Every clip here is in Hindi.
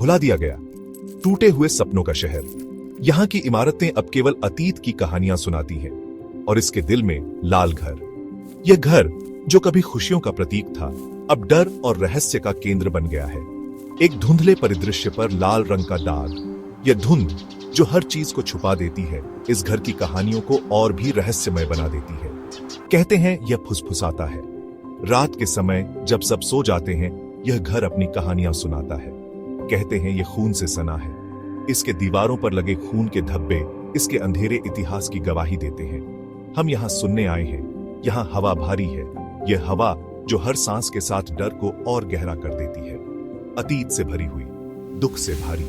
भुला दिया गया। टूटे हुए सपनों का शहर। यहाँ की इमारतें अब केवल अतीत की कहानियां सुनाती हैं और इसके दिल में लाल घर। यह घर जो कभी खुशियों का प्रतीक था, अब डर और रहस्य का केंद्र बन गया है। एक धुंधले परिदृश्य पर लाल रंग का दाग। यह धुंध जो हर चीज को छुपा देती है, इस घर की कहानियों को और भी रहस्यमय बना देती है। कहते हैं यह फुसफुसाता है। रात के समय जब सब सो जाते हैं, यह घर अपनी कहानियां सुनाता है। कहते हैं यह खून से सना है। इसके दीवारों पर लगे खून के धब्बे इसके अंधेरे इतिहास की गवाही देते हैं। हम यहाँ सुनने आए हैं। यहाँ हवा भारी है। यह हवा जो हर सांस के साथ डर को और गहरा कर देती है। अतीत से भरी हुई, दुख से भारी।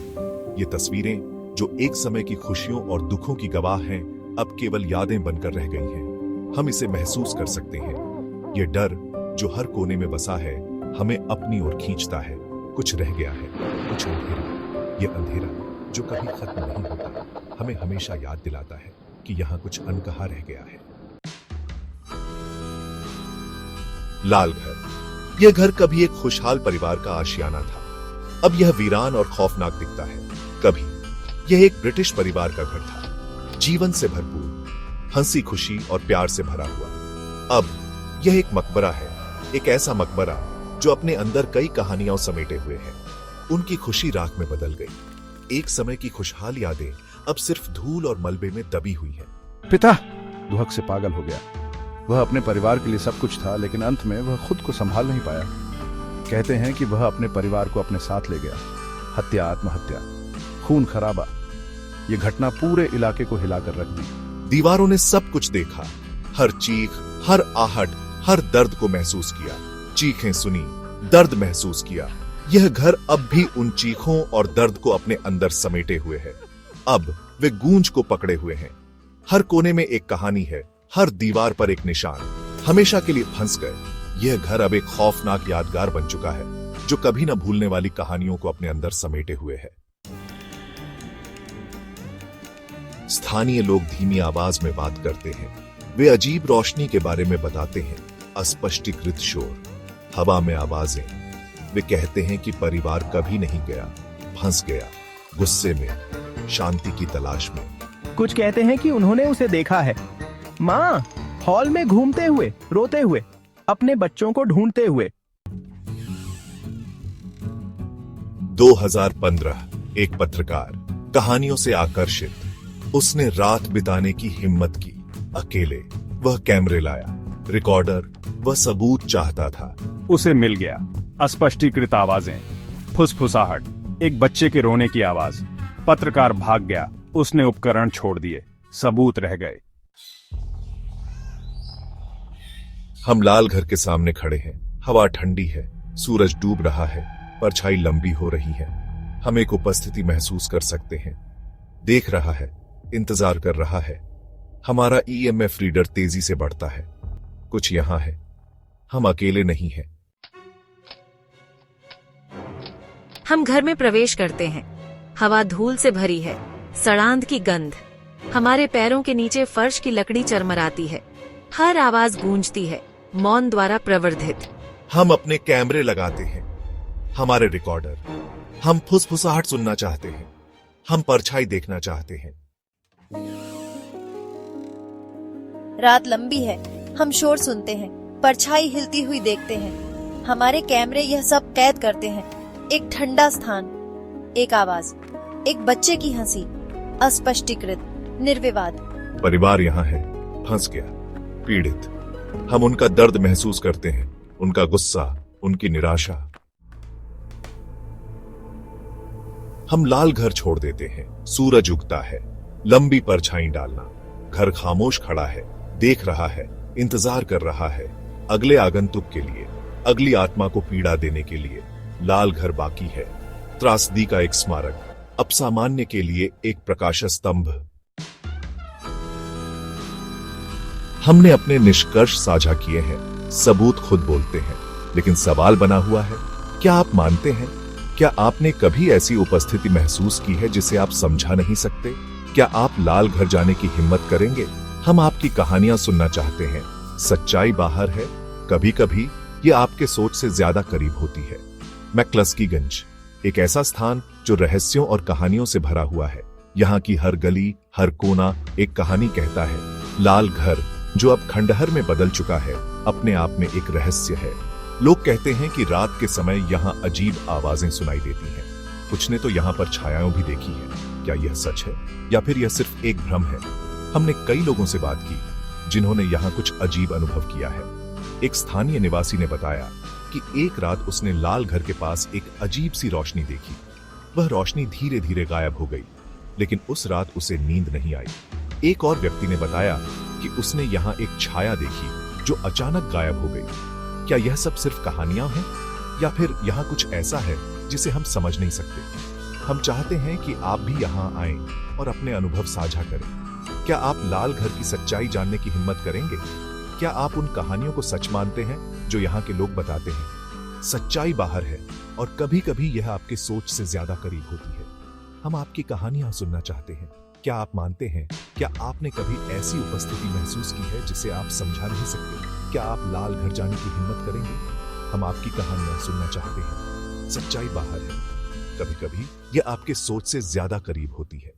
ये तस्वीरें जो एक समय की खुशियों और दुखों की गवाह हैं, अब केवल यादें बनकर रह गई हैं। हम इसे महसूस कर सकते हैं। ये डर जो हर कोने में बसा है, हमें अपनी ओर खींचता है। कुछ रह गया है, कुछ अंधेरा। ये अंधेरा जो कभी खत्म नहीं होता, हमें हमेशा याद दिलाता है कि यहाँ कुछ अनकहा रह गया है। लाल घर। यह घर कभी एक खुशहाल परिवार का आशियाना था। अब यह वीरान और खौफनाक दिखता है। कभी यह एक ब्रिटिश परिवार का घर था, जीवन से भरपूर, हंसी खुशी और प्यार से भरा हुआ। अब यह एक मकबरा है, एक ऐसा मकबरा जो अपने अंदर कई कहानियां समेटे हुए है। उनकी खुशी राख में बदल गई। एक समय की खुशहाल यादें अब सिर्फ धूल और मलबे में दबी हुई है। पिता दुहक से पागल हो गया। वह अपने परिवार के लिए सब कुछ था, लेकिन अंत में वह खुद को संभाल नहीं पाया। कहते हैं कि वह अपने परिवार को अपने साथ ले गया। हत्या, आत्महत्या, खून खराबा, यह घटना पूरे इलाके को हिलाकर रख दी। दीवारों ने सब कुछ देखा। हर चीख, हर आहट, हर दर्द को महसूस किया। चीखें सुनी, दर्द महसूस किया। यह घर अब भी उन चीखों और दर्द को अपने अंदर समेटे हुए है। अब वे गूंज को पकड़े हुए हैं। हर कोने में एक कहानी है, हर दीवार पर एक निशान। हमेशा के लिए फंस गए। यह घर अब एक खौफनाक यादगार बन चुका है, जो कभी न भूलने वाली कहानियों को अपने अंदर समेटे हुए है। स्थानीय लोग धीमी आवाज में बात करते हैं। वे अजीब रोशनी के बारे में बताते हैं। अस्पष्टीकृत शोर, हवा में आवाजें। वे कहते हैं कि परिवार कभी नहीं गया, फंस गया, गुस्से में, शांति की तलाश में। कुछ कहते हैं कि उन्होंने उसे देखा है, माँ, हॉल में घूमते हुए, रोते हुए, अपने बच्चों को ढूंढते हुए। 2015 एक पत्रकार, कहानियों से आकर्षित, उसने रात बिताने की हिम्मत की। अकेले वह कैमरे लाया, रिकॉर्डर, वह सबूत चाहता था। उसे मिल गया। अस्पष्टीकृत आवाजें, फुसफुसाहट, एक बच्चे के रोने की आवाज। पत्रकार भाग गया। उसने उपकरण छोड़ दिए। सबूत रह गए। हम लाल घर के सामने खड़े हैं। हवा ठंडी है, सूरज डूब रहा है, परछाई लंबी हो रही है। हम एक उपस्थिति महसूस कर सकते हैं। देख रहा है, इंतजार कर रहा है। हमारा EMF रीडर तेजी से बढ़ता है। कुछ यहां है, हम अकेले नहीं हैं। हम घर में प्रवेश करते हैं। हवा धूल से भरी है, सड़ांध की गंध। हमारे पैरों के नीचे फर्श की लकड़ी चरमराती है। हर आवाज गूंजती है, मौन द्वारा प्रवर्धित। हम अपने कैमरे लगाते हैं, हमारे रिकॉर्डर। हम फुसफुसाहट सुनना चाहते हैं। हम परछाई देखना चाहते हैं। रात लंबी है, हम शोर सुनते हैं, परछाई हिलती हुई देखते हैं। हमारे कैमरे यह सब कैद करते हैं। एक ठंडा स्थान, एक आवाज, एक बच्चे की हंसी, अस्पष्टीकृत, निर्विवाद। परिवार यहाँ है, फंस गया, पीड़ित। हम उनका दर्द महसूस करते हैं, उनका गुस्सा, उनकी निराशा। हम लाल घर छोड़ देते हैं। सूरज उगता है, लंबी परछाई डालना। घर खामोश खड़ा है, देख रहा है, इंतजार कर रहा है, अगले आगंतुक के लिए, अगली आत्मा को पीड़ा देने के लिए। लाल घर बाकी है, त्रासदी का एक स्मारक, अब सामान्य के लिए एक प्रकाश स्तंभ। हमने अपने निष्कर्ष साझा किए हैं, सबूत खुद बोलते हैं, लेकिन सवाल बना हुआ है, क्या आप मानते हैं? क्या आपने कभी ऐसी उपस्थिति महसूस की है जिसे आप समझा नहीं सकते? क्या आप लाल घर जाने की हिम्मत करेंगे? हम आपकी कहानियां सुनना चाहते हैं। सच्चाई बाहर है, कभी कभी ये आपके सोच से ज्यादा करीब होती है। मैक्लस्कीगंज, एक ऐसा स्थान जो रहस्यों और कहानियों से भरा हुआ है। यहाँ की हर गली, हर कोना एक कहानी कहता है। लाल घर जो अब खंडहर में बदल चुका है, अपने आप में एक रहस्य है। लोग कहते हैं कि रात के समय यहाँ अजीब आवाजें सुनाई देती हैं। कुछ ने तो यहाँ पर छायाएं भी देखी हैं। क्या यह सच है या फिर यह सिर्फ एक भ्रम है? हमने कई लोगों से बात की जिन्होंने यहाँ कुछ अजीब अनुभव किया है। एक स्थानीय निवासी ने बताया कि एक रात उसने लाल घर के पास एक अजीब सी रोशनी देखी। वह रोशनी धीरे धीरे गायब हो गई, लेकिन उस रात उसे नींद नहीं आई। एक और व्यक्ति ने बताया कि उसने यहाँ एक छाया देखी जो अचानक गायब हो गई। क्या यह सब सिर्फ कहानियां हैं या फिर यहाँ कुछ ऐसा है जिसे हम समझ नहीं सकते? हम चाहते हैं कि आप भी यहाँ आएं और अपने अनुभव साझा करें। क्या आप लाल घर की सच्चाई जानने की हिम्मत करेंगे? क्या आप उन कहानियों को सच मानते हैं जो यहाँ के लोग बताते हैं? सच्चाई बाहर है और कभी कभी यह आपके सोच से ज्यादा करीब होती है। हम आपकी कहानियां सुनना चाहते हैं। क्या आप मानते हैं? क्या आपने कभी ऐसी उपस्थिति महसूस की है जिसे आप समझा नहीं सकते? क्या आप लाल घर जाने की हिम्मत करेंगे? हम आपकी कहानियां सुनना चाहते हैं। सच्चाई बाहर है, कभी कभी यह आपके सोच से ज्यादा करीब होती है।